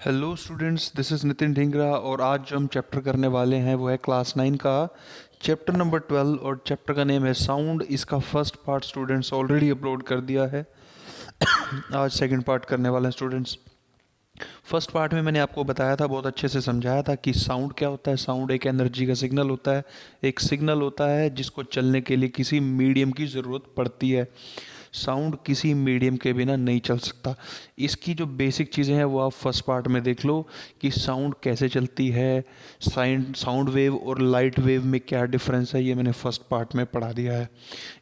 Hello students, this is Nitin Dhingra और आज जो हम चैप्टर करने वाले हैं वो है क्लास 9 का चैप्टर नंबर 12 और चैप्टर का नेम है साउंड। इसका first part students already upload कर दिया है। आज सेकंड पार्ट करने वाले हैं स्टूडेंट्स। फर्स्ट पार्ट में मैंने आपको बताया था, बहुत अच्छे से समझाया था कि साउंड क्या होता है। साउंड एक एनर्जी का सिग्नल होता है, एक सिग्नल होता है जिसको चलने के लिए किसी मीडियम की ज़रूरत पड़ती है। साउंड किसी मीडियम के बिना नहीं चल सकता। इसकी जो बेसिक चीज़ें हैं वो आप फर्स्ट पार्ट में देख लो कि साउंड कैसे चलती है, साउंड वेव और लाइट वेव में क्या डिफरेंस है, ये मैंने फर्स्ट पार्ट में पढ़ा दिया है।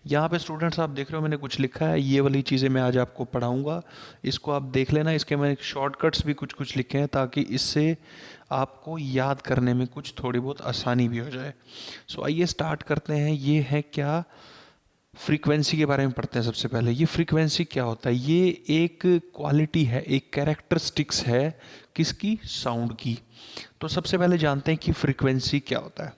यहाँ पे स्टूडेंट्स आप देख रहे हो मैंने कुछ लिखा है, ये वाली चीज़ें मैं आज आपको पढ़ाऊँगा, इसको आप देख लेना। इसके मैंने शॉर्टकट्स भी कुछ कुछ लिखे हैं ताकि इससे आपको याद करने में कुछ थोड़ी बहुत आसानी भी हो जाए। सो आइए स्टार्ट करते हैं। ये है क्या, फ्रीक्वेंसी के बारे में पढ़ते हैं। सबसे पहले ये फ्रीक्वेंसी क्या होता है। ये एक क्वालिटी है, एक कैरेक्टरिस्टिक्स है किसकी, साउंड की। तो सबसे पहले जानते हैं कि फ्रीक्वेंसी क्या होता है।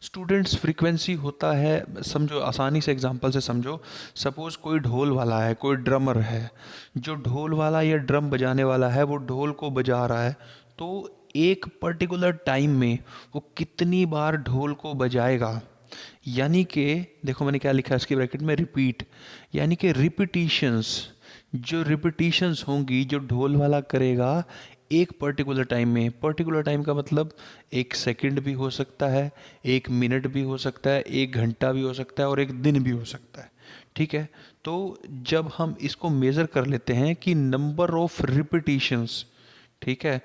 स्टूडेंट्स फ्रीक्वेंसी होता है, समझो आसानी से एग्जांपल से समझो। सपोज कोई ढोल वाला है, कोई ड्रमर है। जो ढोल वाला या ड्रम बजाने वाला है वो ढोल को बजा रहा है, तो एक पर्टिकुलर टाइम में वो कितनी बार ढोल को बजाएगा, यानी कि देखो मैंने क्या लिखा है इसके ब्रैकेट में, रिपीट। यानी कि रिपीटिशंस, जो रिपीटिशंस होंगी जो ढोल वाला करेगा एक पर्टिकुलर टाइम में। पर्टिकुलर टाइम का मतलब एक सेकंड भी हो सकता है, एक मिनट भी हो सकता है, एक घंटा भी हो सकता है और एक दिन भी हो सकता है। ठीक है, तो जब हम इसको मेज़र कर लेते हैं कि नंबर ऑफ रिपीटिशंस, ठीक है,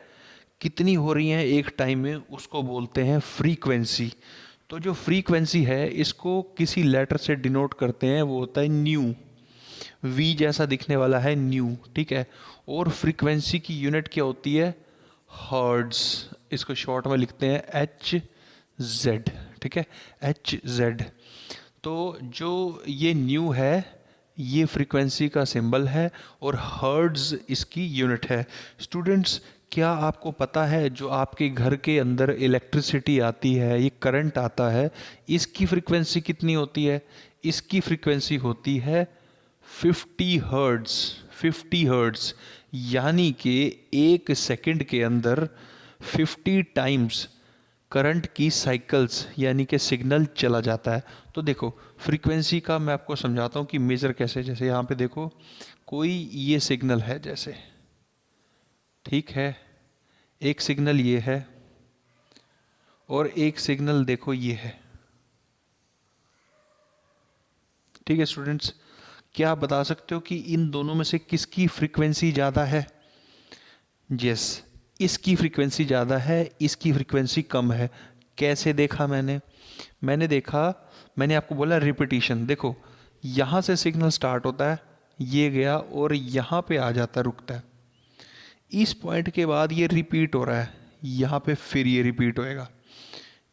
कितनी हो रही हैं एक टाइम में, उसको बोलते हैं फ्रीक्वेंसी। तो जो फ्रीक्वेंसी है इसको किसी लेटर से डिनोट करते हैं, वो होता है न्यू। वी जैसा दिखने वाला है न्यू, ठीक है। और फ्रीक्वेंसी की यूनिट क्या होती है, हर्ट्ज। इसको शॉर्ट में लिखते हैं एच जेड, ठीक है, एच जेड। तो जो ये न्यू है ये फ्रीक्वेंसी का सिंबल है और हर्ट्ज इसकी यूनिट है। स्टूडेंट्स क्या आपको पता है जो आपके घर के अंदर इलेक्ट्रिसिटी आती है, ये करंट आता है, इसकी फ्रीक्वेंसी कितनी होती है। इसकी फ्रीक्वेंसी होती है 50 हर्ट्ज। 50 हर्ट्ज यानी कि एक सेकंड के अंदर 50 टाइम्स करंट की साइकिल्स यानी कि सिग्नल चला जाता है। तो देखो फ्रीक्वेंसी का मैं आपको समझाता हूँ कि मेज़र कैसे। जैसे यहाँ पे देखो कोई ये सिग्नल है जैसे, ठीक है, एक सिग्नल ये है और एक सिग्नल देखो ये है। ठीक है स्टूडेंट्स, क्या आप बता सकते हो कि इन दोनों में से किसकी फ्रीक्वेंसी ज़्यादा है। यस, इसकी फ्रीक्वेंसी ज़्यादा है, इसकी फ्रीक्वेंसी कम है। कैसे देखा मैंने, मैंने देखा, मैंने आपको बोला रिपीटिशन। देखो यहाँ से सिग्नल स्टार्ट होता है, ये गया और यहाँ पे आ जाता है, रुकता है। इस पॉइंट के बाद ये रिपीट हो रहा है, यहाँ पे फिर ये रिपीट होएगा,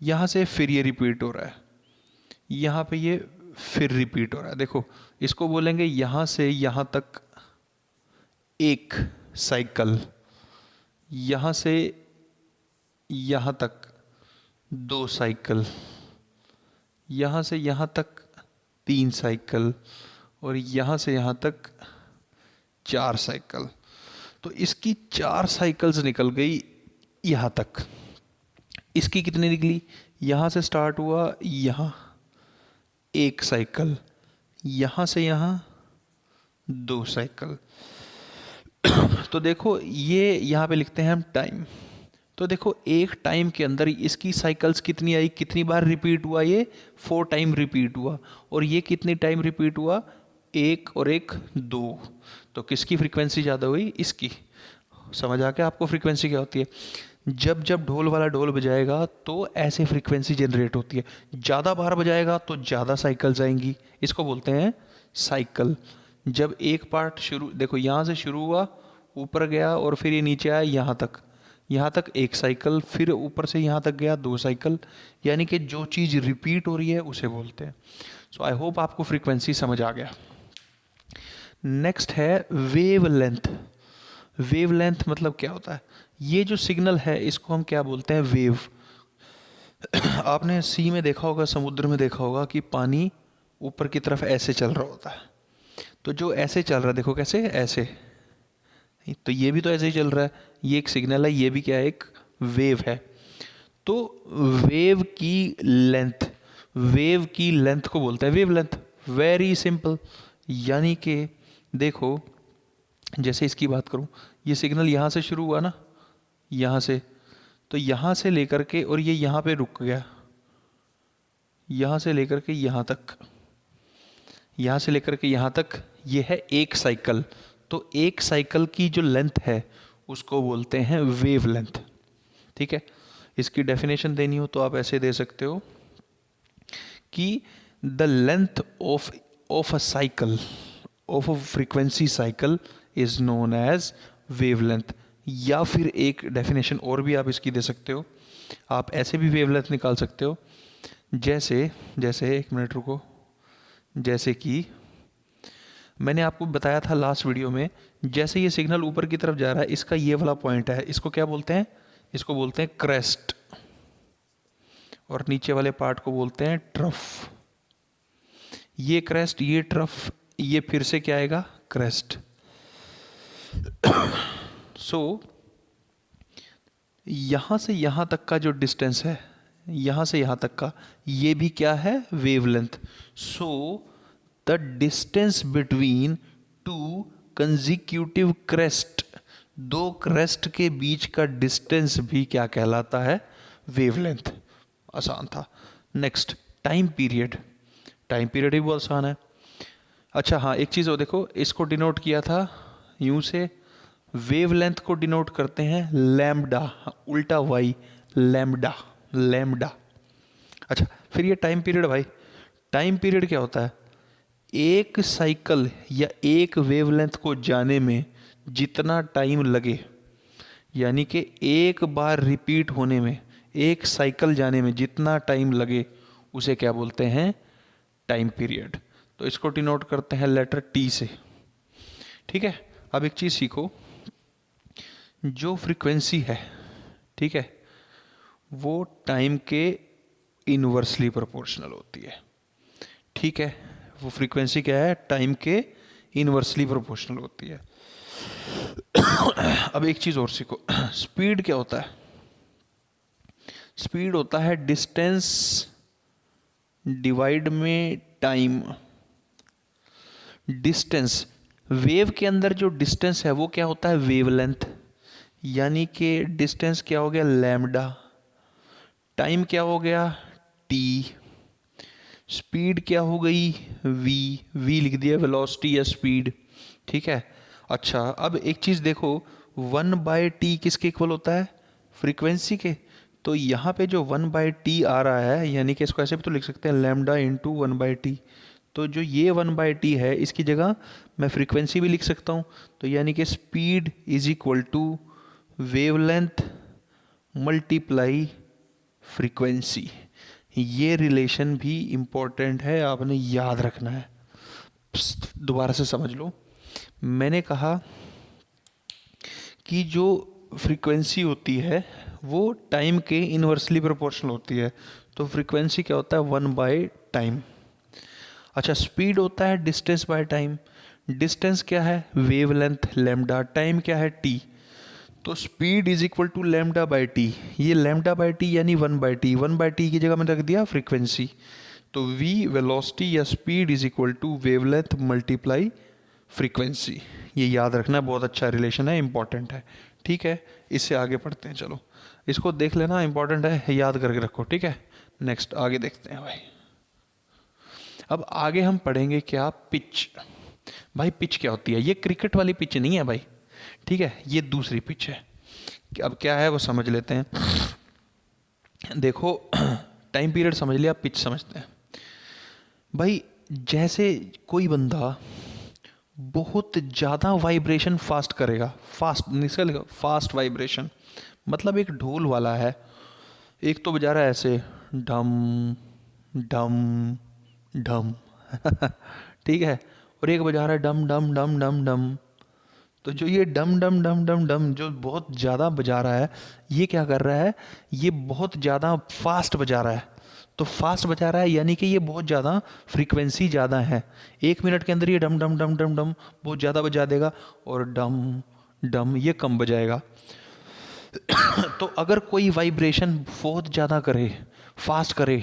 यहाँ से फिर ये रिपीट हो रहा है, यहाँ पे ये फिर रिपीट हो रहा है। देखो इसको बोलेंगे यहाँ से यहाँ तक एक साइकिल, यहाँ से यहाँ तक दो साइकिल, यहाँ से यहाँ तक तीन साइकिल और यहाँ से यहाँ तक चार साइकिल। तो इसकी चार साइकिल्स निकल गई यहाँ तक। इसकी कितनी निकली, यहाँ से स्टार्ट हुआ, यहाँ एक साइकिल, यहाँ से यहाँ दो साइकिल। तो देखो ये यहाँ पे लिखते हैं हम टाइम। तो देखो एक टाइम के अंदर इसकी साइकिल्स कितनी आई, कितनी बार रिपीट हुआ, ये 4 टाइम रिपीट हुआ। और ये कितनी टाइम रिपीट हुआ, एक और एक दो। तो किसकी फ्रीक्वेंसी ज़्यादा हुई, इसकी। समझ आ गया आपको फ्रीक्वेंसी क्या होती है। जब जब ढोल वाला ढोल बजाएगा तो ऐसे फ्रीक्वेंसी जनरेट होती है। ज़्यादा बार बजाएगा तो ज़्यादा साइकिल्स आएंगी, इसको बोलते हैं साइकिल। जब एक पार्ट शुरू, देखो यहाँ से शुरू हुआ, ऊपर गया और फिर ये नीचे आया यहाँ तक, यहाँ तक एक साइकिल, फिर ऊपर से यहाँ तक गया दो साइकिल। यानी कि जो चीज़ रिपीट हो रही है उसे बोलते हैं। सो आई होप आपको फ्रीक्वेंसी समझ आ गया। नेक्स्ट है वेव लेंथ। वेव लेंथ मतलब क्या होता है, ये जो सिग्नल है इसको हम क्या बोलते हैं, वेव। आपने सी में देखा होगा, समुद्र में देखा होगा कि पानी ऊपर की तरफ ऐसे चल रहा होता है। तो जो ऐसे चल रहा है, देखो कैसे, ऐसे तो ये भी तो ऐसे ही चल रहा है, ये एक सिग्नल है, ये भी क्या है, एक वेव है। तो वेव की लेंथ, वेव की लेंथ को बोलते हैं वेव लेंथ। Very simple. यानी कि देखो, जैसे इसकी बात करूं, ये सिग्नल यहाँ से शुरू हुआ ना, यहाँ से, तो यहाँ से लेकर के और ये यहाँ पे रुक गया, यहाँ से लेकर के यहाँ तक, यहाँ से लेकर के यहाँ तक, ये है एक साइकिल। तो एक साइकिल की जो लेंथ है उसको बोलते हैं वेव लेंथ। ठीक है, इसकी डेफिनेशन देनी हो तो आप ऐसे दे सकते हो कि the length of a cycle, of a frequency cycle is known as wavelength. या फिर एक डेफिनेशन और भी आप इसकी दे सकते हो, आप ऐसे भी वेव लेंथ निकाल सकते हो। जैसे जैसे एक मिनट रुको, जैसे कि मैंने आपको बताया था लास्ट वीडियो में, जैसे ये सिग्नल ऊपर की तरफ जा रहा है, इसका ये वाला पॉइंट है, इसको क्या बोलते हैं, इसको बोलते हैं क्रेस्ट, और नीचे वाले पार्ट को बोलते हैं ट्रफ। ये क्रेस्ट, ये ट्रफ, ये फिर से क्या आएगा, क्रेस्ट। सो यहां से यहां तक का जो डिस्टेंस है, यहां से यहां तक का, ये भी क्या है, wavelength. So the distance between two consecutive crest, दो क्रेस्ट के बीच का डिस्टेंस भी क्या कहलाता है, वेवलेंथ। आसान था। Next, time period. Time period भी बहुत आसान है। अच्छा हाँ, एक चीज़ और देखो, इसको डिनोट किया था यूं से, वेवलेंथ को डिनोट करते हैं लैम्बडा, उल्टा वाई, लैम्बडा, लैम्बडा। अच्छा, फिर ये टाइम पीरियड भाई, टाइम पीरियड क्या होता है, एक साइकिल या एक वेवलेंथ को जाने में जितना टाइम लगे, यानी कि एक बार रिपीट होने में, एक साइकिल जाने में जितना टाइम लगे, उसे क्या बोलते हैं, टाइम पीरियड। तो इसको डिनोट करते हैं लेटर टी से। ठीक है, अब एक चीज़ सीखो, जो फ्रीक्वेंसी है, ठीक है, वो टाइम के इनवर्सली प्रोपोर्शनल होती है। ठीक है, वो फ्रीक्वेंसी क्या है, टाइम के इनवर्सली प्रोपोर्शनल होती है। अब एक चीज़ और सीखो, स्पीड क्या होता है, स्पीड होता है डिस्टेंस डिवाइड में टाइम। डिस्टेंस, वेव के अंदर जो डिस्टेंस है वो क्या होता है, वेवलेंथ। यानी कि डिस्टेंस क्या हो गया, लैम्बडा, टाइम क्या हो गया, टी, स्पीड क्या हो गई, वी, वी लिख दिया, वेलोसिटी या स्पीड। ठीक है। अच्छा, अब एक चीज़ देखो, 1/t किसके इक्वल होता है, फ्रीक्वेंसी के। तो यहाँ पे जो 1/t आ रहा है, यानी कि इसको ऐसे भी तो लिख सकते हैं, लैम्बडा इंटू 1/t। तो जो ये 1/t है, इसकी जगह मैं फ्रीक्वेंसी भी लिख सकता हूँ। तो यानी कि speed is equal to wavelength multiply frequency. ये रिलेशन भी इम्पोर्टेंट है, आपने याद रखना है। दोबारा से समझ लो, मैंने कहा कि जो फ्रीक्वेंसी होती है वो टाइम के इनवर्सली प्रोपोर्शनल होती है। तो फ्रीक्वेंसी क्या होता है, 1/टाइम। अच्छा, स्पीड होता है डिस्टेंस बाय टाइम। डिस्टेंस क्या है, वेवलेंथ लैम्बडा, टाइम क्या है, टी। तो speed is equal to lambda by T. ये लैम्बडा बाई टी यानी 1/t, 1/t की जगह मैंने रख दिया फ्रीक्वेंसी। तो v वेलोसिटी या speed is equal to wavelength multiply frequency. ये याद रखना, बहुत अच्छा रिलेशन है, इंपॉर्टेंट है। ठीक है, इससे आगे पढ़ते हैं। चलो, इसको देख लेना, इंपॉर्टेंट है, याद करके रखो। ठीक है, नेक्स्ट आगे देखते हैं भाई। अब आगे हम पढ़ेंगे क्या, पिच। भाई पिच क्या होती है, ये क्रिकेट वाली पिच नहीं है भाई, ठीक है, ये दूसरी पिच है। अब क्या है वो समझ लेते हैं। देखो, टाइम पीरियड समझ लिया, पिच समझते हैं। भाई जैसे कोई बंदा बहुत ज़्यादा वाइब्रेशन फास्ट करेगा, फास्ट निकलेगा, फास्ट वाइब्रेशन, मतलब एक ढोल वाला है, एक तो बजा रहा है ऐसे ढम ढम ढम ठीक है, और एक बजा रहा है डम डम डम डम डम। तो जो ये डम डम डम डम डम जो बहुत ज़्यादा बजा रहा है, ये क्या कर रहा है, ये बहुत ज़्यादा फास्ट बजा रहा है। तो फास्ट बजा रहा है यानी कि ये बहुत ज़्यादा फ्रीक्वेंसी ज़्यादा है। 1 मिनट के अंदर ये डम डम डम डम डम बहुत ज़्यादा बजा देगा, और डम डम, ये कम बजाएगा। तो अगर कोई वाइब्रेशन बहुत ज़्यादा करे, फास्ट करे,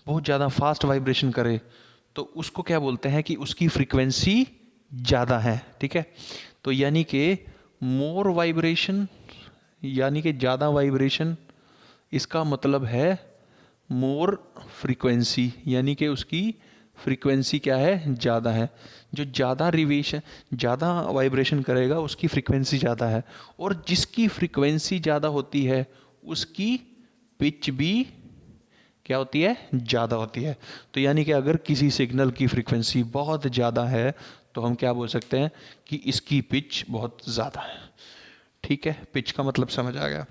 बहुत ज़्यादा फास्ट वाइब्रेशन करे, तो उसको क्या बोलते हैं कि उसकी फ्रीक्वेंसी ज़्यादा है। ठीक है, तो यानी कि मोर वाइब्रेशन, यानी कि ज़्यादा वाइब्रेशन, इसका मतलब है मोर फ्रीक्वेंसी, यानी कि उसकी फ्रीक्वेंसी क्या है, ज़्यादा है। जो ज़्यादा रिवेशन, ज़्यादा वाइब्रेशन करेगा उसकी फ्रीक्वेंसी ज़्यादा है, और जिसकी फ्रीक्वेंसी ज़्यादा होती है उसकी पिच भी क्या होती है, ज़्यादा होती है। तो यानी कि अगर किसी सिग्नल की फ्रीक्वेंसी बहुत ज़्यादा है तो हम क्या बोल सकते हैं कि इसकी पिच बहुत ज़्यादा है। ठीक है, पिच का मतलब समझ आ गया।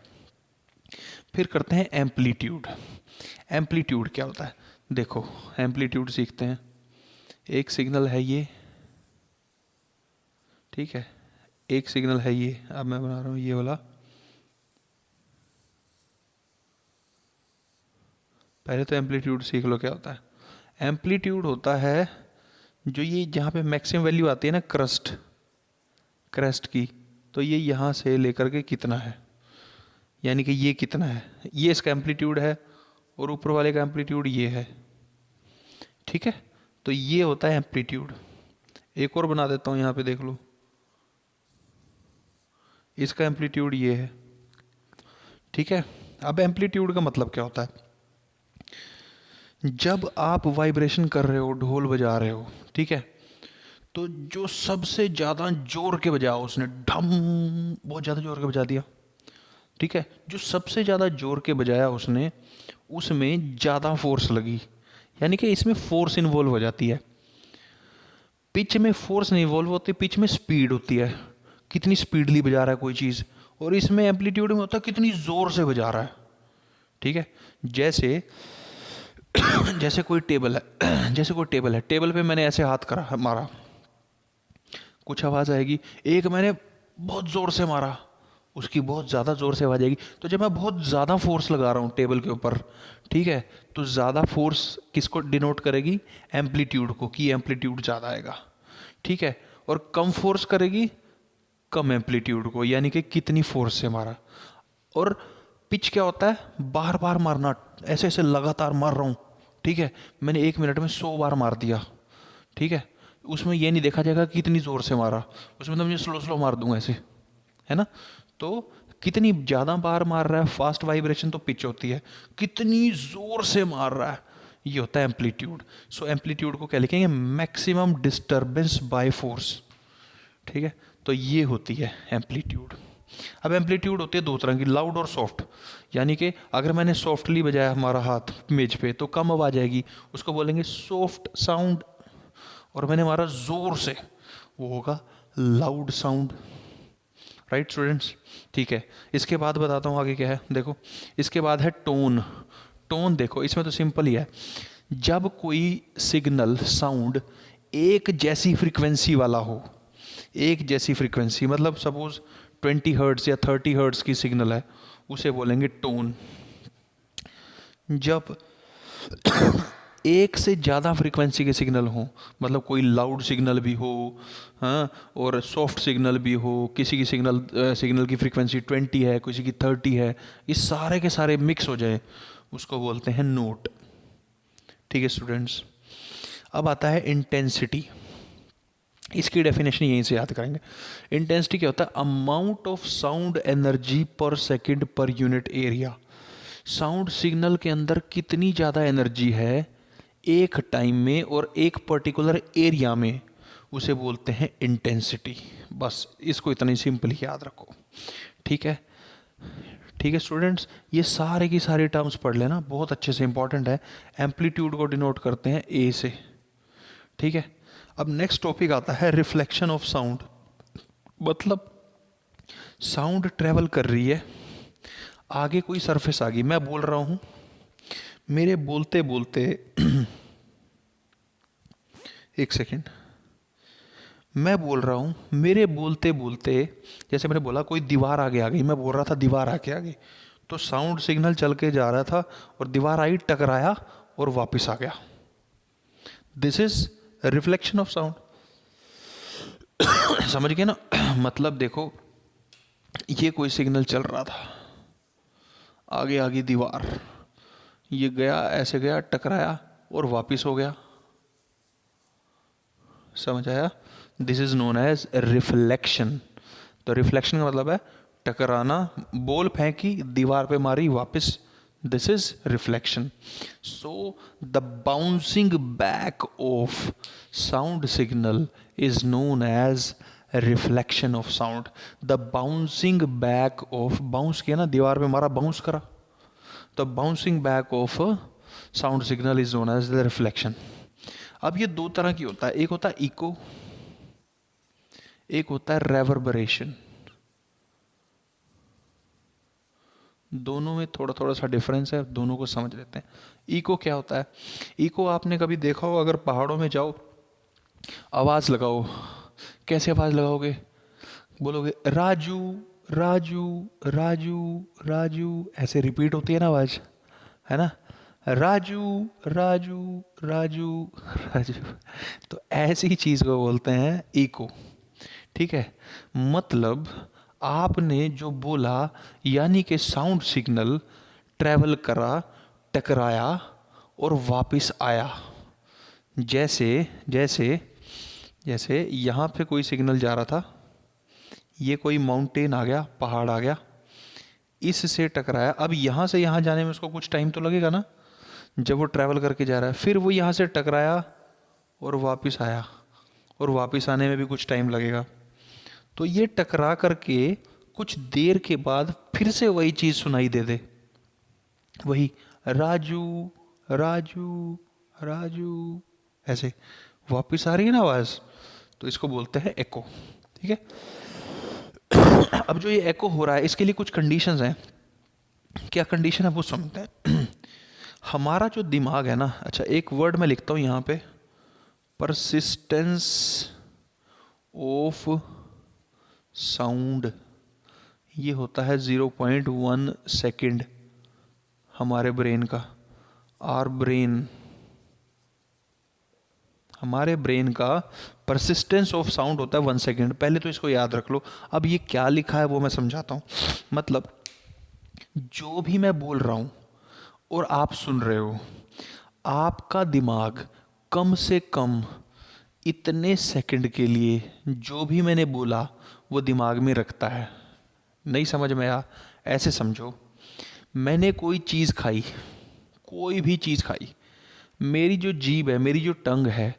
फिर करते हैं एम्पलीट्यूड। एम्पलीट्यूड क्या होता है, देखो एम्पलीट्यूड सीखते हैं। एक सिग्नल है ये, ठीक है, एक सिग्नल है ये, अब मैं बना रहा हूँ ये वाला। पहले तो एम्पलीट्यूड सीख लो क्या होता है। एम्पलीट्यूड होता है जो ये जहाँ पे मैक्सिमम वैल्यू आती है ना क्रेस्ट की, तो ये यहाँ से लेकर के कितना है, यानी कि ये कितना है, ये इसका एम्पलीट्यूड है, और ऊपर वाले का एम्पलीट्यूड ये है। ठीक है, तो ये होता है एम्पलीट्यूड। एक और बना देता हूँ, यहाँ पे देख लो, इसका एम्पलीट्यूड ये है। ठीक है, अब एम्पलीट्यूड का मतलब क्या होता है, जब आप वाइब्रेशन कर रहे हो, ढोल बजा रहे हो, ठीक है, तो जो सबसे ज़्यादा जोर के बजाया उसने, ढम, बहुत ज़्यादा जोर के बजा दिया, ठीक है, जो सबसे ज़्यादा जोर के बजाया उसने, उसमें ज़्यादा फोर्स लगी, यानी कि इसमें फोर्स इन्वॉल्व हो जाती है। पिच में फोर्स नहीं इन्वॉल्व होती, पिच में स्पीड होती है, कितनी स्पीडली बजा रहा है कोई चीज़, और इसमें एम्पलीट्यूड में होता है कितनी ज़ोर से बजा रहा है। ठीक है, जैसे जैसे कोई टेबल है, जैसे कोई टेबल है, टेबल पे मैंने ऐसे हाथ करा, मारा, कुछ आवाज़ आएगी। एक मैंने बहुत ज़ोर से मारा, उसकी बहुत ज़्यादा ज़ोर से आवाज़ आएगी। तो जब मैं बहुत ज़्यादा फोर्स लगा रहा हूँ टेबल के ऊपर, ठीक है, तो ज़्यादा फोर्स किसको डिनोट करेगी, एम्पलीट्यूड को, कि एम्पलीट्यूड ज़्यादा आएगा। ठीक है, और कम फोर्स करेगी कम एम्पलीट्यूड को, यानी कि कितनी फोर्स से मारा। और पिच क्या होता है, बार बार मारना, ऐसे ऐसे लगातार मार रहा हूँ, ठीक है, मैंने 1 मिनट में 100 बार मार दिया, ठीक है, उसमें ये नहीं देखा जाएगा कि कितनी ज़ोर से मारा, उसमें तो मुझे स्लो स्लो मार दूंगा ऐसे, है ना। तो कितनी ज़्यादा बार मार रहा है, फास्ट वाइब्रेशन तो पिच होती है, कितनी ज़ोर से मार रहा है, ये होता है एम्पलीट्यूड। सो एम्पलीट्यूड को क्या लिखेंगे, मैक्सिमम डिस्टर्बेंस बाय फोर्स। ठीक है, तो ये होती है एम्पलीट्यूड। अब एम्पलीट्यूड होती है दो तरह की, लाउड और सॉफ्ट। यानी कि अगर मैंने सॉफ्टली बजाया हमारा हाथ मेज पे तो कम आवाज़ आएगी, उसको बोलेंगे सॉफ्ट साउंड, और मैंने मारा जोर से, वो होगा लाउड साउंड। राइट स्टूडेंट्स, ठीक है। इसके बाद बताता हूँ आगे क्या है, देखो इसके बाद है टोन। टोन देखो इसमें तो सिंपल ही है, जब कोई सिग्नल साउंड एक जैसी फ्रीक्वेंसी वाला हो, एक जैसी फ्रीक्वेंसी, मतलब सपोज 20 हर्ट्ज या 30 हर्ट्ज की सिग्नल है, उसे बोलेंगे टोन। जब एक से ज़्यादा फ्रीक्वेंसी के सिग्नल हो, मतलब कोई लाउड सिग्नल भी हो, हाँ, और सॉफ्ट सिग्नल भी हो, किसी की सिग्नल की फ्रीक्वेंसी 20 है, किसी की 30 है, ये सारे के सारे मिक्स हो जाए, उसको बोलते हैं नोट। ठीक है स्टूडेंट्स, अब आता है इंटेंसिटी। इसकी डेफिनेशन यहीं से याद करेंगे। इंटेंसिटी क्या होता है, अमाउंट ऑफ साउंड एनर्जी पर second per unit area. Sound signal के अंदर कितनी ज़्यादा एनर्जी है एक टाइम में और एक पर्टिकुलर एरिया में, उसे बोलते हैं इंटेंसिटी। बस इसको इतना ही सिंपल ही याद रखो। ठीक है, ठीक है स्टूडेंट्स, ये सारे की सारी टर्म्स पढ़ लेना, बहुत अच्छे से, इंपॉर्टेंट है। एम्पलीट्यूड को डिनोट करते हैं ए से। ठीक है, अब नेक्स्ट टॉपिक आता है रिफ्लेक्शन ऑफ साउंड। मतलब साउंड ट्रेवल कर रही है, आगे कोई सरफेस आ गई, मैं बोल रहा हूँ, मेरे बोलते बोलते एक सेकेंड, मैं बोल रहा हूँ, मेरे बोलते बोलते, जैसे मैंने बोला कोई दीवार आगे आ गई, मैं बोल रहा था दीवार आके आ गई, तो साउंड सिग्नल चल के जा रहा था और दीवार आई, टकराया और वापस आ गया। This is reflection of sound. समझ गए ना। मतलब देखो ये कोई सिग्नल चल रहा था, आगे आगे दीवार, ये गया ऐसे गया, टकराया और वापिस हो गया। समझ आया? This is known as reflection. तो रिफ्लेक्शन का मतलब है टकराना, बॉल फेंकी, दीवार पे मारी, वापस, this is reflection. So the bouncing back of sound signal is known as reflection of sound. The bouncing back of, bounce किया ना, दीवार पे मारा, बाउंस करा, तो bouncing back of sound signal is known as the reflection. अब ये दो तरह की होता है, एक होता है इको, एक होता है रेवर्बरेशन। दोनों में थोड़ा थोड़ा सा डिफरेंस है, दोनों को समझ लेते हैं। इको क्या होता है? इको आपने कभी देखा हो, अगर पहाड़ों में जाओ, आवाज लगाओ, कैसे आवाज लगाओगे? बोलोगे राजू, राजू, राजू, राजू, ऐसे रिपीट होती है ना आवाज, है ना? राजू, राजू, राजू, राजू। तो ऐसी चीज को बोलते हैं इको। ठीक है? मतलब आपने जो बोला, यानी कि साउंड सिग्नल ट्रेवल करा, टकराया और वापस आया। जैसे जैसे जैसे यहाँ पे कोई सिग्नल जा रहा था, ये कोई माउंटेन आ गया, पहाड़ आ गया, इससे टकराया। अब यहाँ से यहाँ जाने में उसको कुछ टाइम तो लगेगा ना, जब वो ट्रैवल करके जा रहा है। फिर वो यहाँ से टकराया और वापस आया, और वापस आने में भी कुछ टाइम लगेगा। तो ये टकरा करके कुछ देर के बाद फिर से वही चीज़ सुनाई दे दे, वही राजू, राजू, राजू, ऐसे वापस आ रही है ना आवाज़, तो इसको बोलते हैं एको। ठीक है? अब जो ये एको हो रहा है, इसके लिए कुछ कंडीशंस हैं। क्या कंडीशन है वो समझते हैं। हमारा जो दिमाग है ना, अच्छा एक वर्ड मैं लिखता हूँ यहाँ पे, परसिस्टेंस ऑफ साउंड, ये होता है 0.1 सेकेंड हमारे ब्रेन का। आर ब्रेन, हमारे ब्रेन का परसिस्टेंस ऑफ साउंड होता है 1 सेकेंड। पहले तो इसको याद रख लो। अब ये क्या लिखा है वो मैं समझाता हूँ। मतलब जो भी मैं बोल रहा हूँ और आप सुन रहे हो, आपका दिमाग कम से कम इतने सेकंड के लिए जो भी मैंने बोला वो दिमाग में रखता है। नहीं समझ में आया? ऐसे समझो, मैंने कोई चीज़ खाई, कोई भी चीज़ खाई, मेरी जो जीभ है, मेरी जो टंग है,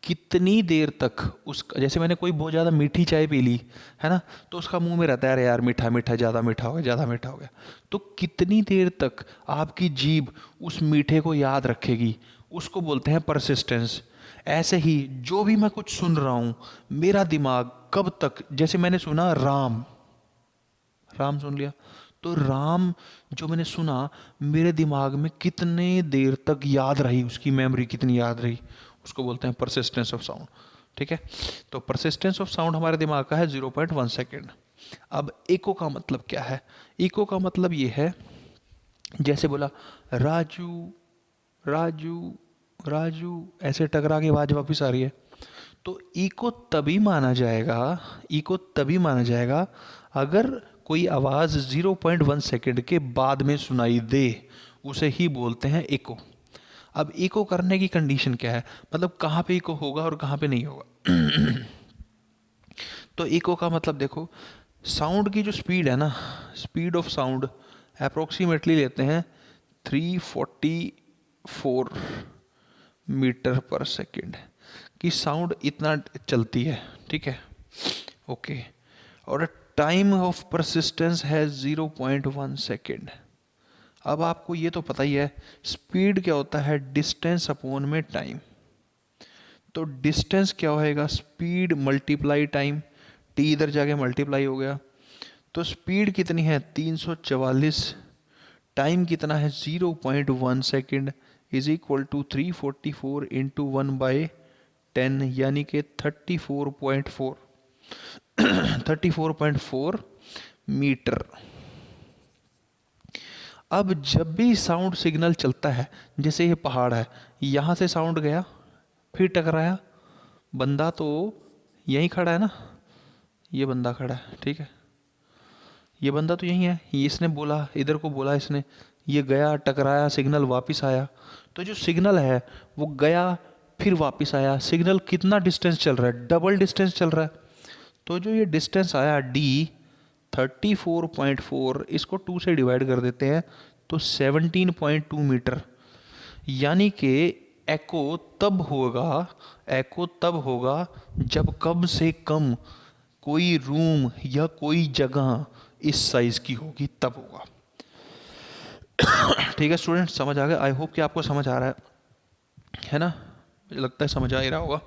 कितनी देर तक उस, जैसे मैंने कोई बहुत ज़्यादा मीठी चाय पी ली, है ना, तो उसका मुंह में रहता है, अरे यार मीठा मीठा, ज़्यादा मीठा हो गया, ज़्यादा मीठा हो गया। तो कितनी देर तक आपकी जीभ उस मीठे को याद रखेगी, उसको बोलते हैं परसिस्टेंस। ऐसे ही जो भी मैं कुछ सुन रहा हूँ, मेरा दिमाग कब तक, जैसे मैंने सुना राम, राम सुन लिया, तो राम जो मैंने सुना, मेरे दिमाग में कितने देर तक याद रही, उसकी मेमोरी कितनी याद रही, उसको बोलते हैं परसिस्टेंस ऑफ साउंड। ठीक है? तो परसिस्टेंस ऑफ साउंड हमारे दिमाग का है 0.1 सेकेंड। अब इको का मतलब क्या है? इको का मतलब ये है, जैसे बोला राजू, राजू, राजू, ऐसे टकरा के आवाज वापस आ रही है, तो इको तभी माना जाएगा, इको तभी माना जाएगा अगर कोई आवाज 0.1 सेकेंड के बाद में सुनाई दे, उसे ही बोलते हैं इको। अब इको करने की कंडीशन क्या है? मतलब कहाँ पे इको होगा और कहाँ पे नहीं होगा। तो इको का मतलब देखो, साउंड की जो स्पीड है ना, स्पीड ऑफ साउंड अप्रोक्सीमेटली लेते हैं 344 मीटर पर सेकेंड की साउंड इतना चलती है। ठीक है? ओके। और टाइम ऑफ परसिस्टेंस है 0.1 सेकेंड। अब आपको ये तो पता ही है, स्पीड क्या होता है? डिस्टेंस अपॉन में टाइम। तो डिस्टेंस क्या होएगा? स्पीड मल्टीप्लाई टाइम, टी इधर जाके मल्टीप्लाई हो गया, तो स्पीड कितनी है? 344, टाइम कितना है? 0.1 second, is equal to 344 into 1/10, यानी कि 34.4 34.4 मीटर। अब जब भी साउंड सिग्नल चलता है, जैसे ये पहाड़ है, यहाँ से साउंड गया, फिर टकराया, बंदा तो यहीं खड़ा है ना, ये बंदा खड़ा है, ठीक है, ये बंदा तो यही है, ये इसने बोला, इधर को बोला इसने, ये गया टकराया, सिग्नल वापस आया। तो जो सिग्नल है वो गया फिर वापस आया, सिग्नल कितना डिस्टेंस चल रहा है, डबल डिस्टेंस चल रहा है। तो जो ये डिस्टेंस आया डी 34.4, इसको 2 से डिवाइड कर देते हैं तो 17.2 मीटर। यानी कि एको तब होगा, एको तब होगा जब कम से कम कोई रूम या कोई जगह इस साइज की होगी, तब होगा। ठीक है स्टूडेंट, समझ आ गया? आई होप कि आपको समझ आ रहा है ना? मुझे लगता है समझ आ ही रहा होगा।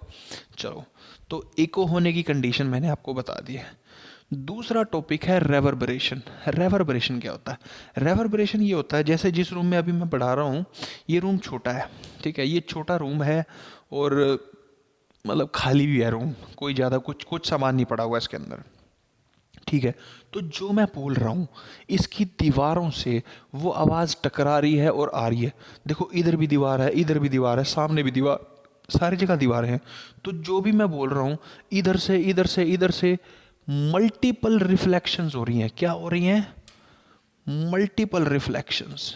चलो, तो एको होने की कंडीशन मैंने आपको बता दी है। दूसरा टॉपिक है रेवर्बरेशन। रेवर्बरेशन क्या होता है? रेवर्बरेशन ये होता है, जैसे जिस रूम में अभी मैं पढ़ा रहा हूँ, ये रूम छोटा है, ठीक है, ये छोटा रूम है और मतलब खाली भी है रूम, कोई ज़्यादा कुछ सामान नहीं पड़ा हुआ इसके अंदर, ठीक है। तो जो मैं बोल रहा हूँ, इसकी दीवारों से वो आवाज़ टकरा रही है और आ रही है। देखो इधर भी दीवार है, इधर भी दीवार है, सामने भी दीवार, सारी जगह दीवारें हैं। तो जो भी मैं बोल रहा हूँ, इधर से इधर से इधर से मल्टीपल रिफ्लेक्शंस हो रही हैं। क्या हो रही हैं? Multiple reflections.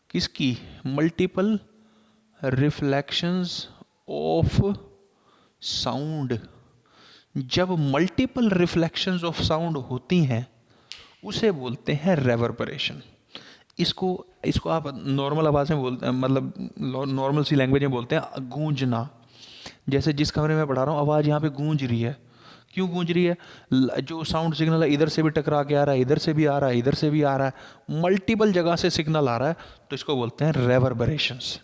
किसकी? Multiple reflections of sound. जब मल्टीपल रिफ्लेक्शंस ऑफ साउंड होती हैं उसे बोलते हैं रेवर्बरेशन। इसको इसको आप नॉर्मल आवाज़ में बोलते हैं, मतलब नॉर्मल सी लैंग्वेज में बोलते हैं गूंजना। जैसे जिस कमरे में पढ़ा रहा हूँ, आवाज़ यहाँ पे गूंज रही है। क्यों गूंज रही है? जो साउंड सिग्नल है इधर से भी टकरा के आ रहा है, इधर से भी आ रहा है, इधर से भी आ रहा है, मल्टीपल जगह से सिग्नल आ रहा है, तो इसको बोलते हैं रेवर्बरेशंस।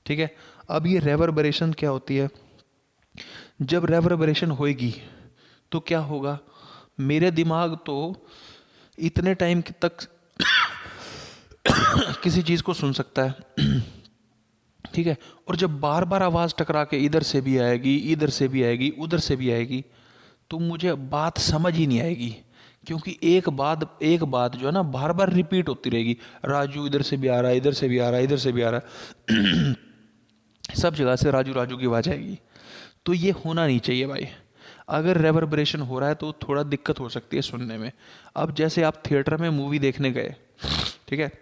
ठीक है। अब ये रेवर्बरेशन क्या होती है? जब रेवर्बरेशन होएगी तो क्या होगा? मेरे दिमाग तो इतने टाइम तक किसी चीज़ को सुन सकता है, ठीक है, और जब बार बार आवाज़ टकरा के इधर से भी आएगी, इधर से भी आएगी, उधर से भी आएगी, तो मुझे बात समझ ही नहीं आएगी। क्योंकि एक बात जो है ना बार बार रिपीट होती रहेगी। राजू इधर से भी आ रहा है, इधर से भी आ रहा है, इधर से भी आ रहा है, सब जगह से राजू राजू की आवाज़ आएगी। तो ये होना नहीं चाहिए भाई। अगर रेवर्बरेशन हो रहा है तो थोड़ा दिक्कत हो सकती है सुनने में। अब जैसे आप थिएटर में मूवी देखने गए, ठीक है,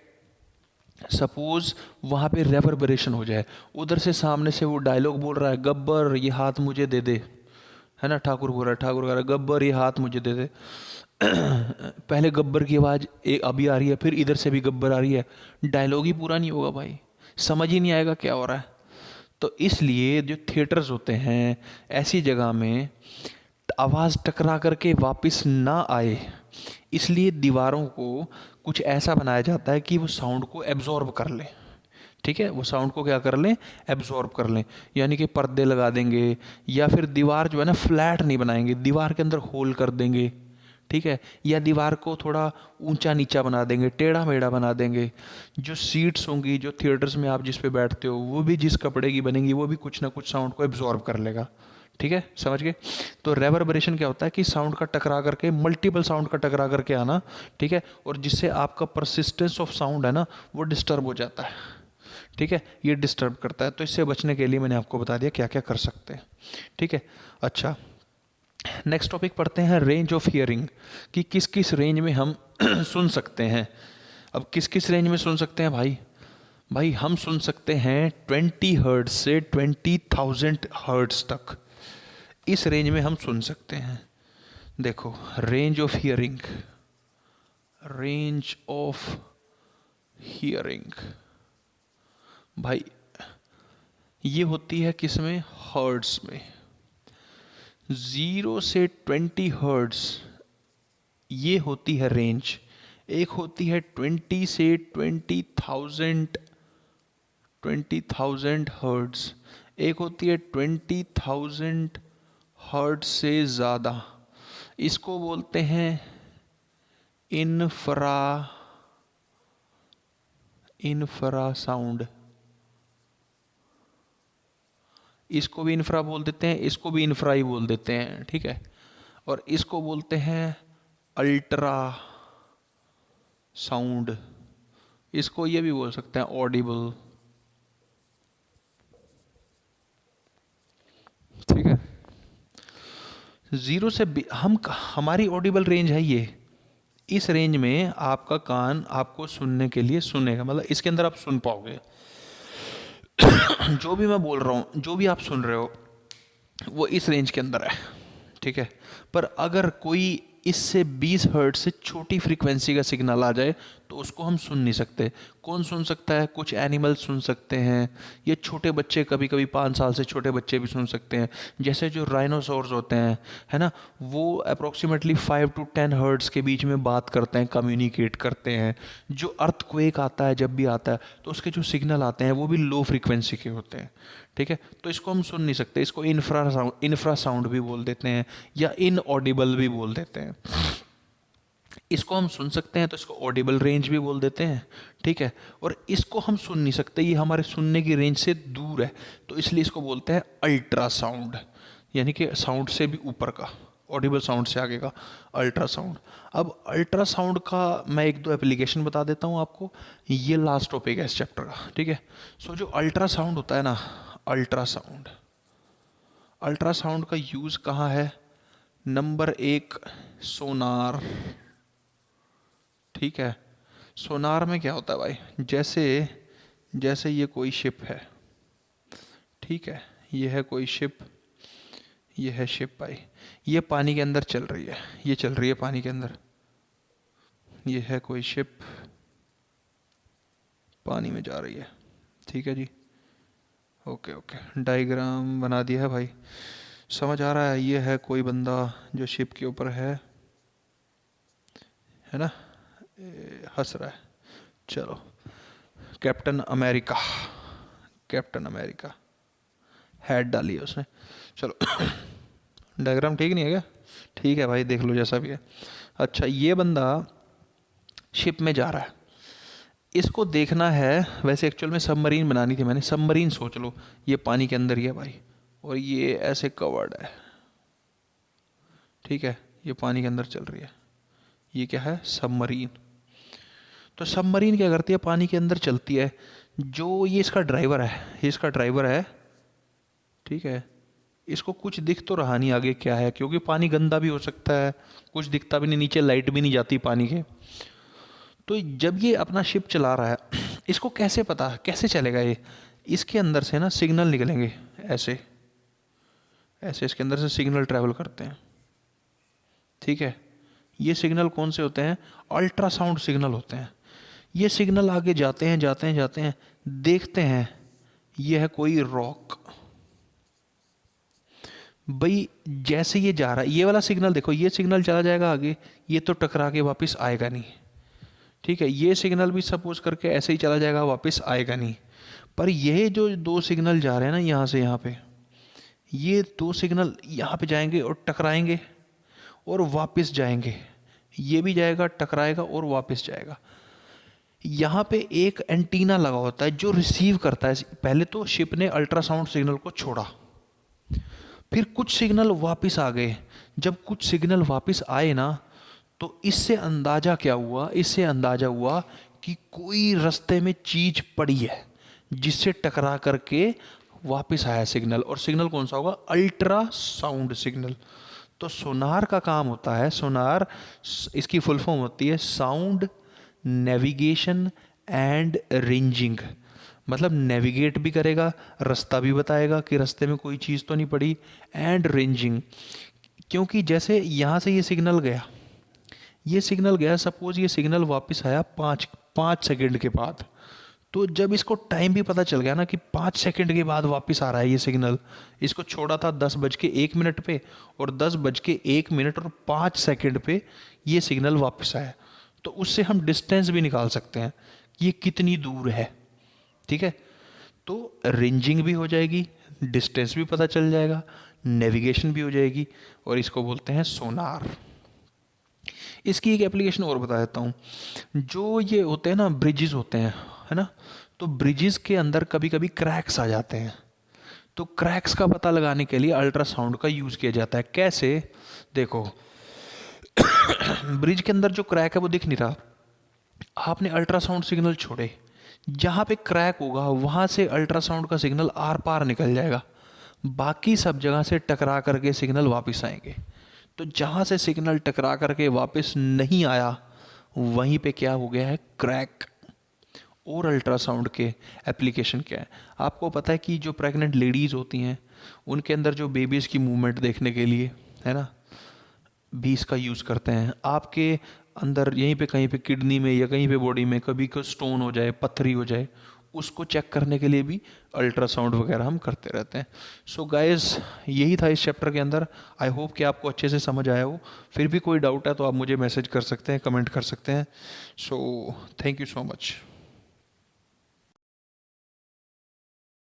सपोज वहाँ पे रेवर्बरेशन हो जाए, उधर से सामने से वो डायलॉग बोल रहा है, गब्बर ये हाथ मुझे दे दे, है ना, ठाकुर बोल रहा है, ठाकुर कह रहा है गब्बर ये हाथ मुझे दे दे। पहले गब्बर की आवाज़ अभी आ रही है, फिर इधर से भी गब्बर आ रही है, डायलॉग ही पूरा नहीं होगा भाई, समझ ही नहीं आएगा क्या हो रहा है। तो इसलिए जो थिएटर्स होते हैं ऐसी जगह में आवाज़ टकरा करके वापस ना आए, इसलिए दीवारों को कुछ ऐसा बनाया जाता है कि वो साउंड को एब्जॉर्ब कर ले। ठीक है, वो साउंड को क्या कर लें? एब्जॉर्ब कर लें। यानी कि पर्दे लगा देंगे, या फिर दीवार जो है ना फ्लैट नहीं बनाएंगे, दीवार के अंदर होल कर देंगे, ठीक है, या दीवार को थोड़ा ऊंचा नीचा बना देंगे, टेढ़ा मेढ़ा बना देंगे। जो सीट्स होंगी जो थिएटर्स में आप जिस पे बैठते हो, वो भी जिस कपड़े की बनेंगी, वो भी कुछ ना कुछ साउंड को एब्जॉर्ब कर लेगा। ठीक है, समझ गए? तो रेवर्बरेशन क्या होता है कि साउंड का टकरा करके, मल्टीपल साउंड का टकरा करके आना, ठीक है, और जिससे आपका परसिस्टेंस ऑफ साउंड है ना वो डिस्टर्ब हो जाता है। ठीक है, ये डिस्टर्ब करता है। तो इससे बचने के लिए मैंने आपको बता दिया क्या क्या कर सकते हैं। ठीक है, अच्छा, नेक्स्ट टॉपिक पढ़ते हैं रेंज ऑफ हियरिंग, कि किस किस रेंज में हम सुन सकते हैं। अब किस किस रेंज में सुन सकते हैं भाई? भाई हम सुन सकते हैं 20 हर्ट्ज से 20,000 हर्ट्ज तक, इस रेंज में हम सुन सकते हैं। देखो, range of hearing, range of hearing भाई ये होती है किस में? हर्ट्ज में। 0 से 20 हर्ट्ज ये होती है रेंज। एक होती है 20 से 20,000 हर्ट्ज, एक होती है 20,000 हर्ट्ज से ज़्यादा। इसको बोलते हैं इन्फ्रा साउंड। इसको भी इन्फ्रा बोल देते हैं, इसको भी इन्फ्रा ही बोल देते हैं, ठीक है। और इसको बोलते हैं अल्ट्रा साउंड, इसको ये भी बोल सकते हैं ऑडिबल। ठीक है, 0 से हमारी ऑडिबल रेंज है ये, इस रेंज में आपका कान आपको सुनने के लिए सुनेगा, मतलब इसके अंदर आप सुन पाओगे। जो भी मैं बोल रहा हूँ, जो भी आप सुन रहे हो, वो इस रेंज के अंदर है, ठीक है। पर अगर कोई इससे 20 हर्ट्ज से छोटी फ्रीक्वेंसी का सिग्नल आ जाए तो उसको हम सुन नहीं सकते। कौन सुन सकता है? कुछ एनिमल सुन सकते हैं, ये छोटे बच्चे, कभी कभी 5 साल से छोटे बच्चे भी सुन सकते हैं। जैसे जो राइनोसोर्स होते हैं, है ना, वो अप्रोक्सीमेटली 5 to 10 हर्ट्ज के बीच में बात करते हैं, कम्युनिकेट करते हैं। जो अर्थक्वेक आता है, जब भी आता है, तो उसके जो सिग्नल आते हैं वो भी लो फ्रीक्वेंसी के होते हैं, ठीक है। तो इसको हम सुन नहीं सकते, इसको इंफ्रासाउंड भी बोल देते हैं या इनऑडिबल भी बोल देते हैं। इसको हम सुन सकते हैं तो इसको ऑडिबल रेंज भी बोल देते हैं, ठीक है। और इसको हम सुन नहीं सकते, ये हमारे सुनने की रेंज से दूर है, तो इसलिए इसको बोलते हैं अल्ट्रासाउंड, यानी कि साउंड से भी ऊपर का, ऑडिबल साउंड से आगे का अल्ट्रासाउंड। अब अल्ट्रासाउंड का मैं एक दो एप्लीकेशन बता देता हूँ आपको, ये लास्ट टॉपिक है इस चैप्टर का, ठीक है। सो जो अल्ट्रासाउंड होता है ना, अल्ट्रासाउंड, अल्ट्रासाउंड का यूज़ कहाँ है? नंबर 1, सोनार, ठीक है। सोनार में क्या होता है भाई, जैसे जैसे ये कोई शिप है, ठीक है, ये है कोई शिप, ये है शिप भाई, ये पानी के अंदर चल रही है, ये चल रही है पानी के अंदर, ये है कोई शिप पानी में जा रही है, ठीक है जी। ओके ओके, डायग्राम बना दिया है भाई, समझ आ रहा है। ये है कोई बंदा जो शिप के ऊपर है ना, हंस रहा है। चलो, captain America, captain America hat डाली है उसने। चलो, डायग्राम ठीक नहीं है क्या? ठीक है भाई, देख लो जैसा भी है। अच्छा, ये बंदा शिप में जा रहा है, इसको देखना है। वैसे एक्चुअल में सबमरीन बनानी थी मैंने, सबमरीन सोच लो, ये पानी के अंदर ही है भाई, और ये ऐसे कवर्ड है, ठीक है, ये पानी के अंदर चल रही है, ये क्या है? सबमरीन। तो सबमरीन क्या करती है? पानी के अंदर चलती है। जो ये इसका ड्राइवर है, ये इसका ड्राइवर है, ठीक है। इसको कुछ दिख तो रहा नहीं आगे क्या है, क्योंकि पानी गंदा भी हो सकता है, कुछ दिखता भी नहीं, नीचे लाइट भी नहीं जाती पानी के। तो जब ये अपना शिप चला रहा है, इसको कैसे पता, कैसे चलेगा ये? इसके अंदर से ना सिग्नल निकलेंगे, ऐसे ऐसे इसके अंदर से सिग्नल ट्रैवल करते हैं, ठीक है। ये सिग्नल कौन से होते हैं? अल्ट्रासाउंड सिग्नल होते हैं। ये सिग्नल आगे जाते हैं जाते हैं जाते हैं, देखते हैं ये है कोई रॉक भाई। जैसे ये जा रहा है, ये वाला सिग्नल देखो, ये सिग्नल चला जाएगा आगे, ये तो टकरा के वापस आएगा नहीं, ठीक है। ये सिग्नल भी सपोज करके ऐसे ही चला जाएगा, वापस आएगा नहीं। पर ये जो दो सिग्नल जा रहे हैं ना, यहाँ से यहाँ पे, ये दो सिग्नल यहाँ पे जाएंगे और टकराएंगे और वापस जाएंगे, ये भी जाएगा, टकराएगा और वापस जाएगा। यहाँ पे एक एंटीना लगा होता है जो रिसीव करता है। पहले तो शिप ने अल्ट्रासाउंड सिग्नल को छोड़ा, फिर कुछ सिग्नल वापस आ गए। जब कुछ सिग्नल वापस आए ना, तो इससे अंदाजा क्या हुआ? इससे अंदाजा हुआ कि कोई रास्ते में चीज पड़ी है जिससे टकरा करके वापस आया सिग्नल। और सिग्नल कौन सा होगा? Ultrasound signal. तो सोनार का काम होता है, सोनार इसकी फुल फॉर्म होती है साउंड नेविगेशन एंड रेंजिंग। मतलब नेविगेट भी करेगा, रास्ता भी बताएगा कि रास्ते में कोई चीज़ तो नहीं पड़ी, एंड रेंजिंग। क्योंकि जैसे यहाँ से ये सिग्नल गया, ये सिग्नल गया, सपोज ये सिग्नल वापस आया 5 सेकंड के बाद, तो जब इसको टाइम भी पता चल गया ना कि 5 सेकंड के बाद वापस आ रहा है ये सिग्नल, इसको छोड़ा था 10:01 पे, और 10:01 और 5 सेकंड पे ये सिग्नल वापस आया, तो उससे हम डिस्टेंस भी निकाल सकते हैं कि ये कितनी दूर है, ठीक है। तो रेंजिंग भी हो जाएगी, डिस्टेंस भी पता चल जाएगा, नेविगेशन भी हो जाएगी, और इसको बोलते हैं सोनार। इसकी एक एप्लीकेशन और बता देता हूँ। जो ये होते हैं ना, ब्रिजेस होते हैं, है ना, तो ब्रिजेस के अंदर कभी कभी क्रैक्स आ जाते हैं। तो क्रैक्स का पता लगाने के लिए अल्ट्रासाउंड का यूज़ किया जाता है। कैसे? देखो, ब्रिज के अंदर जो क्रैक है वो दिख नहीं रहा, आपने अल्ट्रासाउंड सिग्नल छोड़े, जहाँ पे क्रैक होगा वहाँ से अल्ट्रासाउंड का सिग्नल आर पार निकल जाएगा, बाकी सब जगह से टकरा करके सिग्नल वापस आएंगे। तो जहाँ से सिग्नल टकरा करके वापस नहीं आया, वहीं पे क्या हो गया है, क्रैक। और अल्ट्रासाउंड के एप्लीकेशन क्या है, आपको पता है कि जो प्रेग्नेंट लेडीज़ होती हैं उनके अंदर जो बेबीज़ की मूवमेंट देखने के लिए, है ना, भी इसका यूज़ करते हैं। आपके अंदर यहीं पे कहीं पे किडनी में या कहीं पे बॉडी में कभी कोई स्टोन हो जाए, पत्थरी हो जाए, उसको चेक करने के लिए भी अल्ट्रासाउंड वगैरह हम करते रहते हैं। सो गाइस, यही था इस चैप्टर के अंदर। आई होप कि आपको अच्छे से समझ आया हो। फिर भी कोई डाउट है तो आप मुझे मैसेज कर सकते हैं, कमेंट कर सकते हैं। So thank you so much.